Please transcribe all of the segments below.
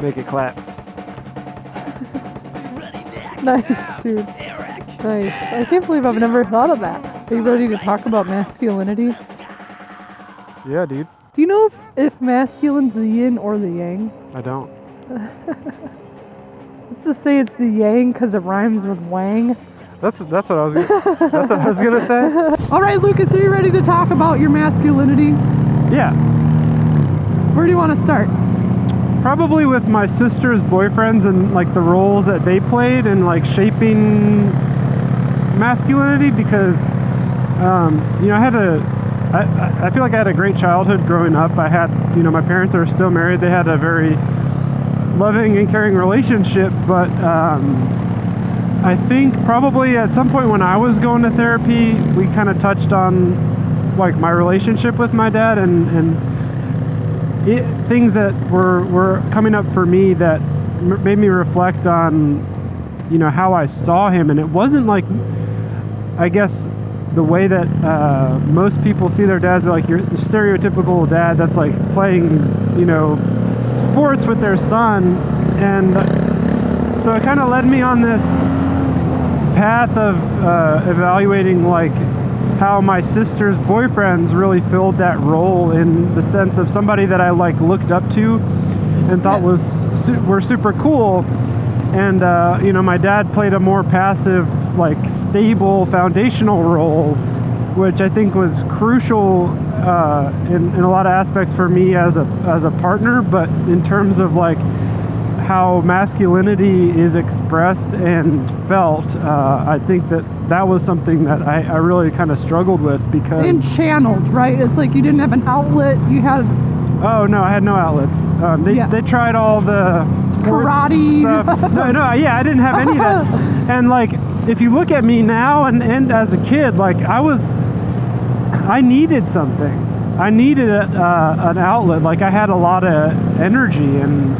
Make it clap. Nice, dude. Nice. I can't believe I've never thought of that. Are you ready to talk about masculinity? Yeah, dude. Do you know if masculine's the yin or the yang? I don't. Let's just say it's the yang because it rhymes with wang. That's what I was gonna say. All right, Lucas, are you ready to talk about your masculinity? Yeah. Where do you want to start? Probably with my sister's boyfriends and like the roles that they played in like shaping masculinity, because I feel like I had a great childhood growing up. I had, my parents are still married. They had a very loving and caring relationship, but I think probably at some point when I was going to therapy, we kind of touched on like my relationship with my dad and things that were coming up for me that made me reflect on, how I saw him. And it wasn't like, I guess, the way that most people see their dads, are like the stereotypical dad that's like playing, sports with their son. And so it kind of led me on this path of evaluating like how my sister's boyfriends really filled that role, in the sense of somebody that I like looked up to and thought were super cool. And my dad played a more passive, like stable foundational role, which I think was crucial in a lot of aspects for me as a partner. But in terms of like how masculinity is expressed and felt, I think that was something that I really kind of struggled with, because... And channeled, right? It's like you didn't have an outlet, you had... Oh, no, I had no outlets. They tried all the sports karate stuff. I didn't have any of that. And like, if you look at me now and as a kid, like I needed something. I needed an outlet. Like I had a lot of energy and...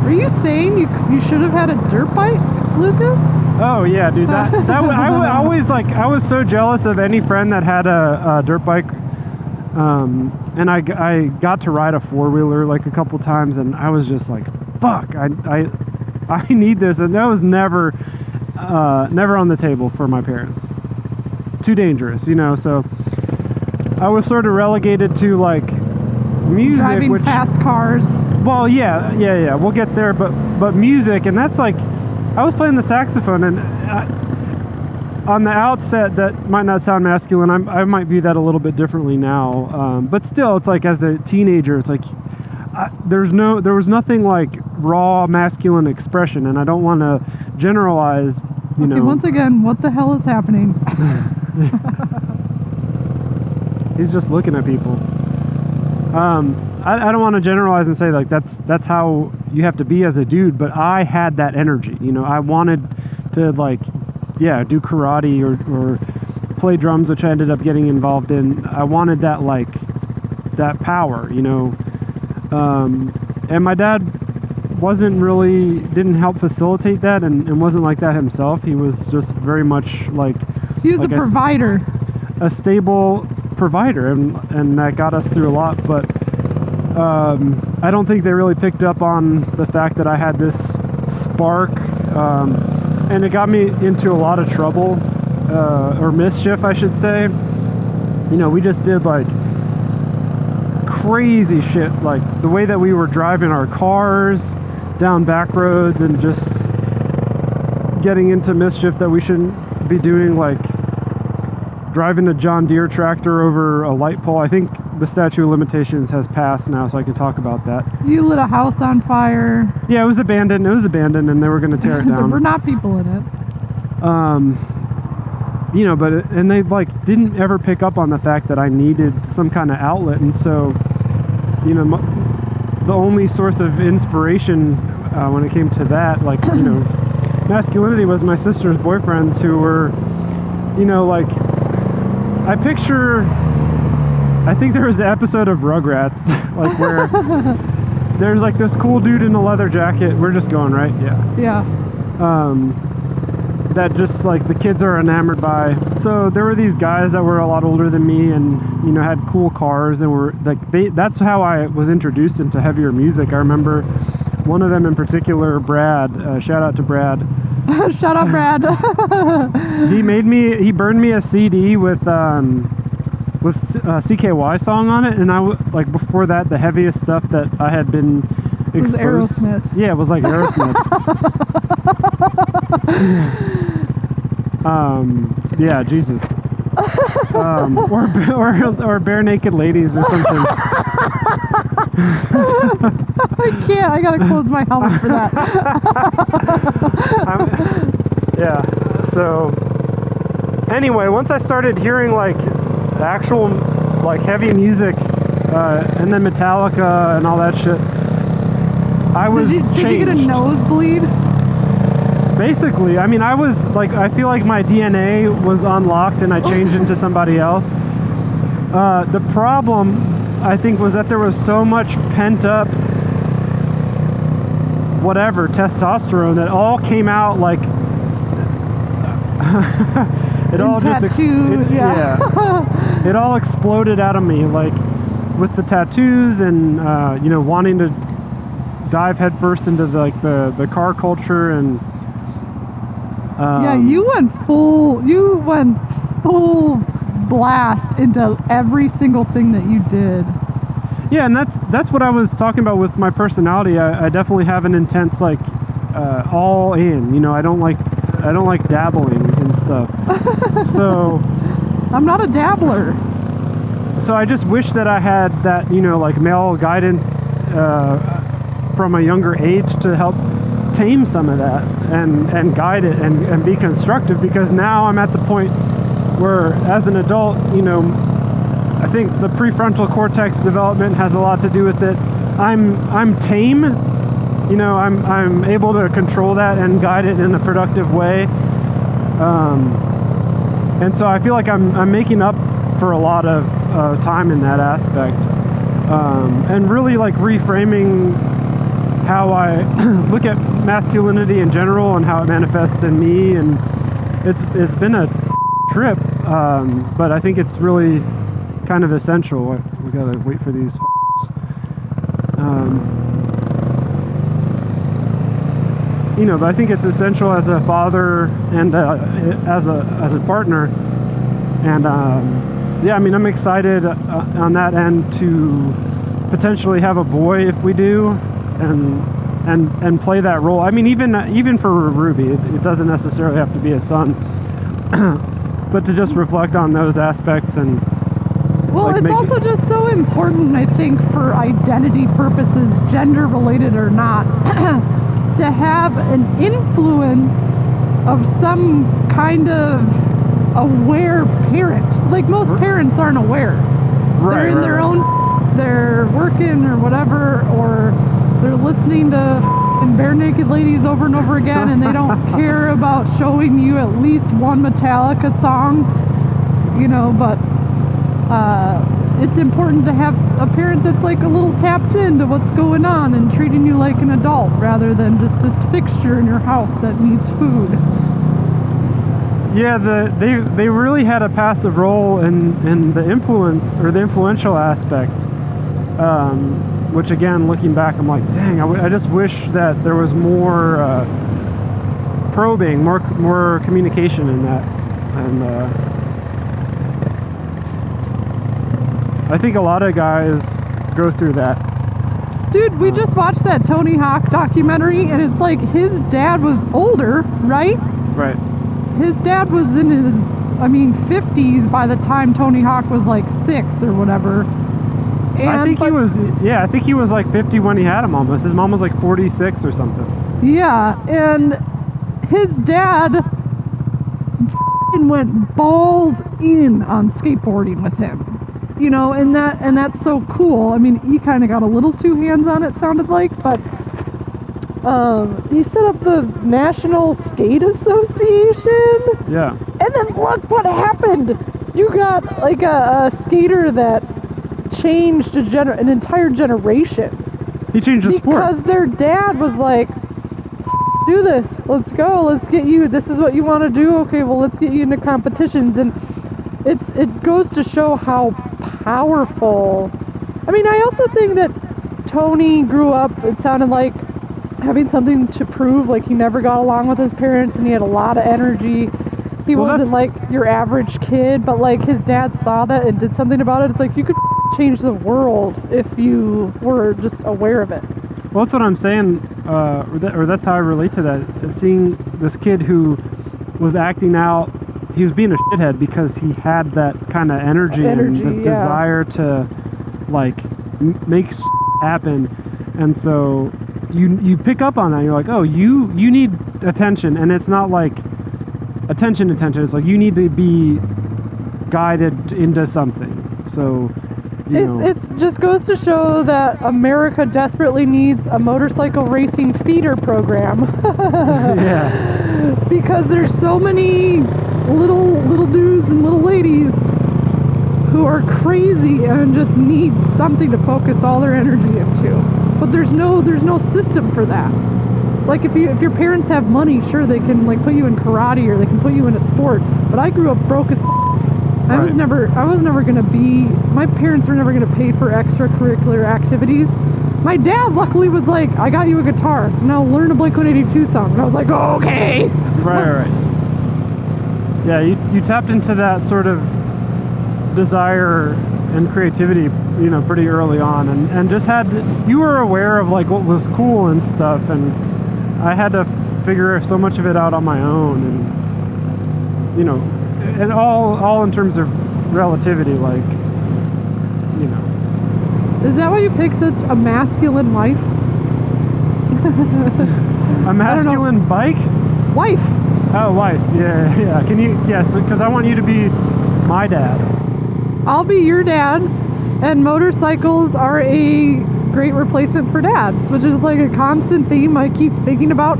Are you saying you should have had a dirt bike, Lucas? Oh yeah, dude. I was so jealous of any friend that had a dirt bike. And I got to ride a four-wheeler like a couple times, and I was just like, fuck, I need this. And that was never on the table for my parents. Too dangerous, so I was sort of relegated to like music, driving fast cars. Well, yeah. We'll get there, but music, and that's like, I was playing the saxophone, and on the outset, that might not sound masculine. I might view that a little bit differently now, but still, it's like as a teenager, it's like there was nothing like raw masculine expression, and I don't want to generalize. Okay, once again, what the hell is happening? He's just looking at people. I don't want to generalize and say like that's how you have to be as a dude, but I had that energy. I wanted to like, do karate or play drums, which I ended up getting involved in. I wanted that like that power, and my dad didn't help facilitate that, and wasn't like that himself. He was just very much like he was a provider, a stable provider, and that got us through a lot. But I don't think they really picked up on the fact that I had this spark, and it got me into a lot of trouble, or mischief, I should say. We just did like crazy shit, like the way that we were driving our cars down back roads and just getting into mischief that we shouldn't be doing, like driving a John Deere tractor over a light pole. I think the statute of limitations has passed now, so I can talk about that. You lit a house on fire. Yeah, it was abandoned, and they were going to tear it down. There were not people in it. And they like didn't ever pick up on the fact that I needed some kind of outlet, and so, the only source of inspiration when it came to that, like, masculinity was my sister's boyfriends, who were, like, I think there was an episode of Rugrats, like where there's like this cool dude in a leather jacket. We're just going, right? Yeah. That just like the kids are enamored by. So there were these guys that were a lot older than me, and had cool cars, and were like that's how I was introduced into heavier music. I remember one of them in particular, Brad. Shout out to Brad. Shout out, Brad. He burned me a CD with CKY song on it, and like before that, the heaviest stuff that I had been exposed. It was Aerosmith. Yeah, it was like Aerosmith. Yeah, Jesus. Or Bare Naked Ladies or something. I can't. I gotta close my helmet for that. Yeah. So anyway, once I started hearing like actual like heavy music, and then Metallica and all that shit, I was changed. Did you get a nosebleed? Basically, I mean, I was like, I feel like my DNA was unlocked and I changed into somebody else. The problem, I think, was that there was so much pent up whatever testosterone that all came out like it all just it all exploded out of me, like with the tattoos and you know, wanting to dive headfirst into the car culture. And yeah, you went full blast into every single thing that you did. Yeah, and that's what I was talking about with my personality. I definitely have an intense, like, all in. You know, I don't like dabbling and stuff. So I'm not a dabbler. So I just wish that I had that, you know, like male guidance from a younger age to help tame some of that and guide it and be constructive, because now I'm at the point where as an adult, you know, I think the prefrontal cortex development has a lot to do with it. I'm tame, you know, I'm able to control that and guide it in a productive way, and so I feel like I'm making up for a lot of time in that aspect, and really like reframing how I look at masculinity in general and how it manifests in me. And it's been a trip, but I think it's really kind of essential. We gotta wait for these you know, but I think it's essential as a father and as a partner. And yeah, I mean, I'm excited on that end to potentially have a boy if we do, and play that role. I mean, even for Ruby, it doesn't necessarily have to be a son, but to just reflect on those aspects. And well, like, it's also just so important, I think, for identity purposes, gender related or not, to have an influence of some kind of aware parent. Like, most parents aren't aware. They're in their own, they're working or whatever, or they're listening to Bare Naked Ladies over and over again, and they don't care about showing you at least one Metallica song, you know. But it's important to have a parent that's like a little tapped into what's going on and treating you like an adult rather than just this fixture in your house that needs food. Yeah, they really had a passive role in the influence or the influential aspect, which again, looking back, I'm like, dang, I just wish that there was more probing, more communication in that. And I think a lot of guys go through that. Dude, we just watched that Tony Hawk documentary, and it's like his dad was older, right? Right. His dad was in his, 50s by the time Tony Hawk was like 6 or whatever. And I think he was like 50 when he had him almost. His mom was like 46 or something. Yeah, and his dad went balls in on skateboarding with him. You know, and that's so cool. I mean, he kind of got a little too hands-on, it sounded like, but he set up the National Skate Association. Yeah. And then look what happened. You got like a skater that changed an entire generation. He changed the sport. Because their dad was like, do this. Let's go. Let's get you. This is what you want to do. Okay, well, let's get you into competitions. And it goes to show how powerful. I mean, I also think that Tony grew up, it sounded like, having something to prove. Like, he never got along with his parents, and he had a lot of energy. He wasn't like your average kid, but like his dad saw that and did something about it. It's like you could change the world if you were just aware of it. Well, that's what I'm saying, or that's how I relate to that. Seeing this kid who was acting out, he was being a shithead because he had that kind of energy and the desire to like make happen, and so you pick up on that. You're like, oh, you need attention, and it's not like attention. It's like you need to be guided into something. So it just goes to show that America desperately needs a motorcycle racing feeder program. Yeah. Because there's so many little dudes and little ladies who are crazy and just need something to focus all their energy into. But there's no system for that. Like if your parents have money, sure, they can like put you in karate or they can put you in a sport. But I grew up broke as I was never gonna be. My parents were never gonna pay for extracurricular activities. My dad luckily was like, I got you a guitar. Now learn a Blink-182 song. And I was like, oh, okay. Right. Yeah, you tapped into that sort of desire and creativity, pretty early on, and just you were aware of like what was cool and stuff, and I had to figure so much of it out on my own, and all in terms of relativity, like, Is that why you pick such a masculine wife? A masculine bike? Wife. Oh, wife. Yeah. Can you? Yes, because I want you to be my dad. I'll be your dad, and motorcycles are a great replacement for dads, which is like a constant theme I keep thinking about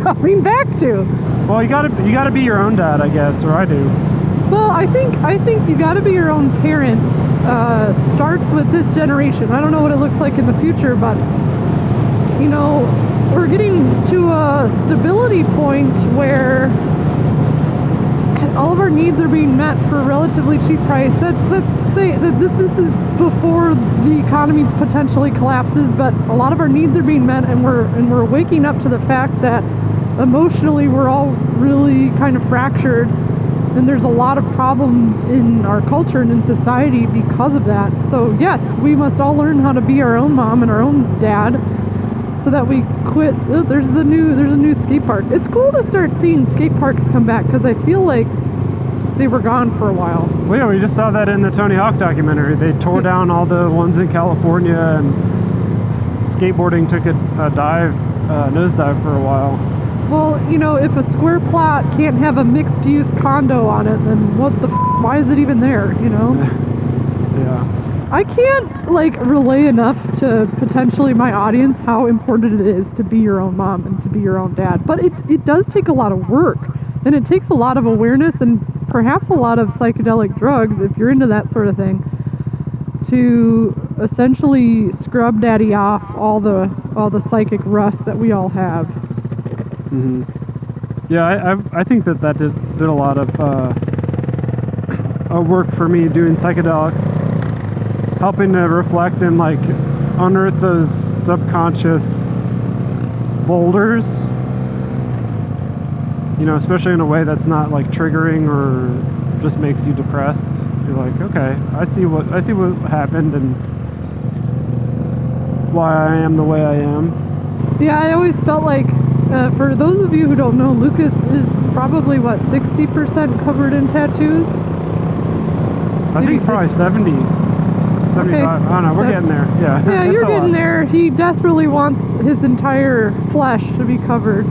coming back to. Well, you gotta be your own dad, I guess, or I do. Well, I think you gotta be your own parent. Starts with this generation. I don't know what it looks like in the future, but we're getting to a stability point where all of our needs are being met for a relatively cheap price. Let's say that this is before the economy potentially collapses, but a lot of our needs are being met, and we're waking up to the fact that emotionally we're all really kind of fractured, and there's a lot of problems in our culture and in society because of that. So yes, we must all learn how to be our own mom and our own dad, so that we quit. There's a new skate park. It's cool to start seeing skate parks come back, because I feel like they were gone for a while. Well, yeah, we just saw that in the Tony Hawk documentary. They tore down all the ones in California, and skateboarding took a nosedive for a while. Well, if a square plot can't have a mixed-use condo on it, then why is it even there, Yeah. I can't, relay enough to potentially my audience how important it is to be your own mom and to be your own dad. But it does take a lot of work, and it takes a lot of awareness and perhaps a lot of psychedelic drugs, if you're into that sort of thing, to essentially scrub daddy off all the psychic rust that we all have. Mm-hmm. Yeah, I think that did a lot of work for me, doing psychedelics, helping to reflect and unearth those subconscious boulders, especially in a way that's not triggering or just makes you depressed. You're like, okay, I see what happened and why I am the way I am. Yeah, I always felt like, for those of you who don't know, Lucas is probably 60% covered in tattoos? I think probably 70. 75. Okay. I don't know. We're getting there. Yeah. Yeah, you're getting there. He desperately wants his entire flesh to be covered.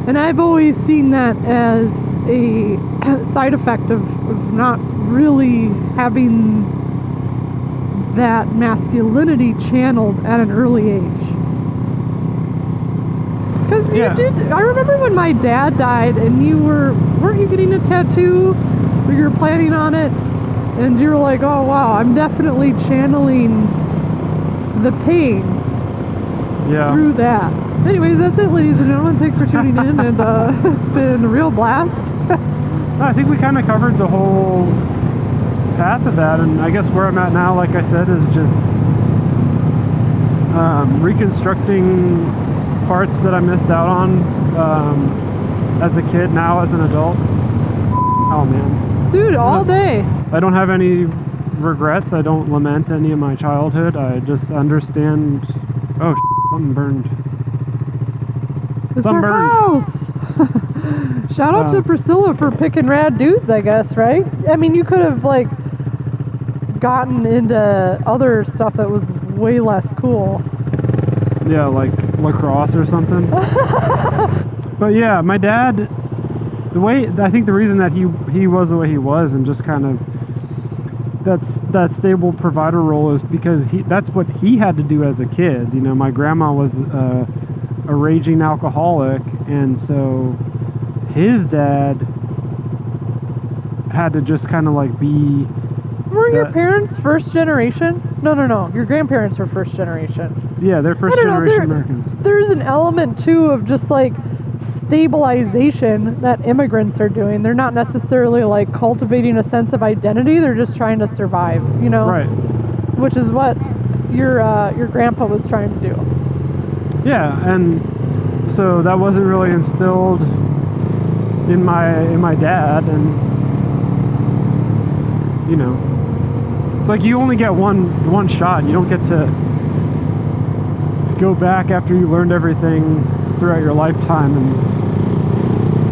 And I've always seen that as a side effect of not really having that masculinity channeled at an early age. Because you did. I remember when my dad died, and weren't you getting a tattoo, or you were planning on it? And you were like, oh wow, I'm definitely channeling the pain through that. Anyways, that's it, ladies and gentlemen. Thanks for tuning in, and it's been a real blast. I think we kind of covered the whole path of that, and I guess where I'm at now, like I said, is just reconstructing parts that I missed out on as a kid, now as an adult. Oh man, dude, all day. I don't have any regrets. I don't lament any of my childhood. I just understand. Oh, something burned. It's our house. Shout out to Priscilla for picking rad dudes, I guess, right? I mean, you could have like gotten into other stuff that was way less cool. Yeah, like lacrosse or something. But yeah, my dad, I think the reason that he was the way he was and just kind of that stable provider role is because that's what he had to do as a kid. You know, my grandma was a raging alcoholic, and so his dad had to just kind of like be. Were your parents first generation? No. Your grandparents were first generation. Yeah, they're first generation Americans. There's an element too of just like stabilization that immigrants are doing. They're not necessarily like cultivating a sense of identity. They're just trying to survive, you know? Right. Which is what your grandpa was trying to do. Yeah, and so that wasn't really instilled in my dad, and you know, it's like you only get one shot. You don't get to go back after you learned everything throughout your lifetime, and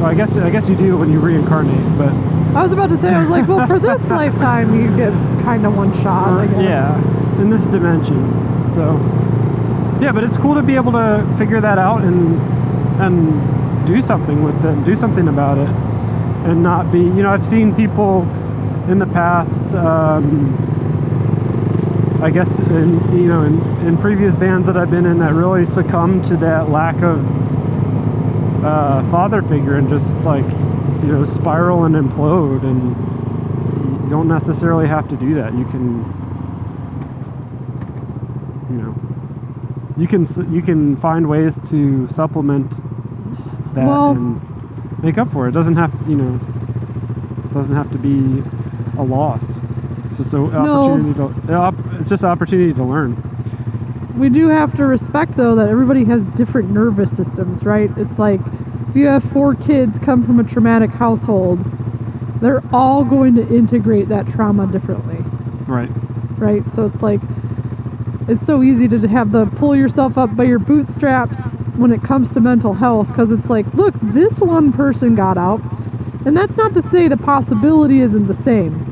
well, I guess you do when you reincarnate. But I was about to say, I was like, well, for this lifetime you get kind of one shot, I guess. Yeah, in this dimension. So yeah, but it's cool to be able to figure that out and do something with it, do something about it, and not be, you know, I've seen people in the past, I guess in previous bands that I've been in, that really succumb to that lack of father figure and just like, you know, spiral and implode, and you don't necessarily have to do that. You can, you know, you can find ways to supplement that and make up for it. It doesn't have to, you know, doesn't have to be a loss. It's just an opportunity it's just an opportunity to learn. We do have to respect though that everybody has different nervous systems, right? It's like if you have 4 kids come from a traumatic household, they're all going to integrate that trauma differently. Right. Right? So it's like, it's so easy to have the pull yourself up by your bootstraps when it comes to mental health, because it's like, look, this one person got out, and that's not to say the possibility isn't the same,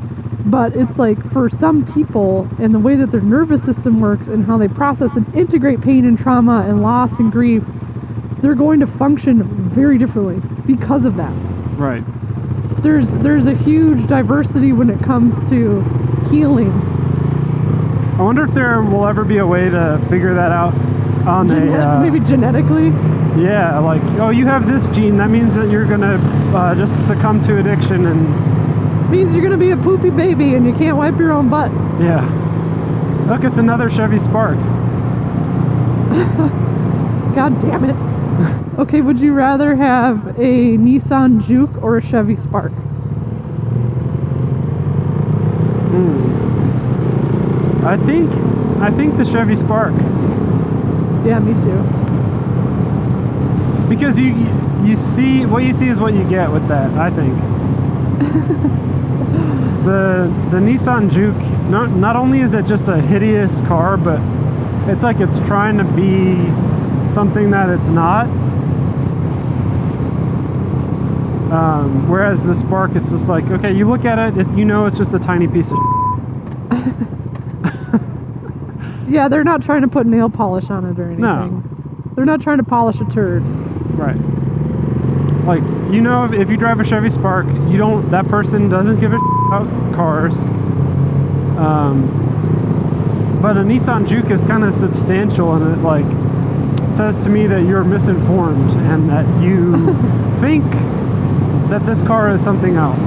but it's like for some people and the way that their nervous system works and how they process and integrate pain and trauma and loss and grief, they're going to function very differently because of that. Right. There's a huge diversity when it comes to healing. I wonder if there will ever be a way to figure that out on maybe genetically. Yeah, like, oh, you have this gene, that means that you're gonna just succumb to addiction, and means you're gonna be a poopy baby and you can't wipe your own butt. Yeah. Look, it's another Chevy Spark. God damn it. Okay, would you rather have a Nissan Juke or a Chevy Spark? I think the Chevy Spark. Yeah, me too. Because you see, what you see is what you get with that, I think. The Nissan Juke, not only is it just a hideous car, but it's like it's trying to be something that it's not. Whereas the Spark, it's just like, okay, you look at it, you know it's just a tiny piece of Yeah, they're not trying to put nail polish on it or anything. No. They're not trying to polish a turd. Right. Like, you know, if you drive a Chevy Spark, that person doesn't give a about cars. But a Nissan Juke is kind of substantial, and it like says to me that you're misinformed and that you think that this car is something else.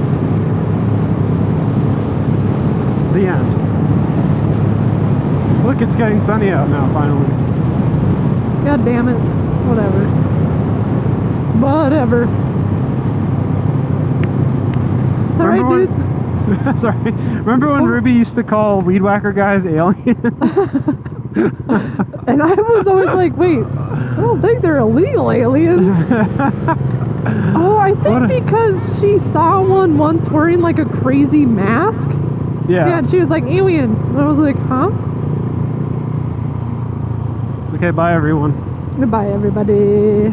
The end. Look, it's getting sunny out now, finally. God damn it. Whatever. Alright, dude. Sorry. Remember when Ruby used to call weed whacker guys aliens? And I was always like, wait, I don't think they're illegal aliens. Oh, I think because she saw one once wearing like a crazy mask. Yeah, and she was like, alien. And I was like, huh? Okay, bye everyone. Goodbye, everybody.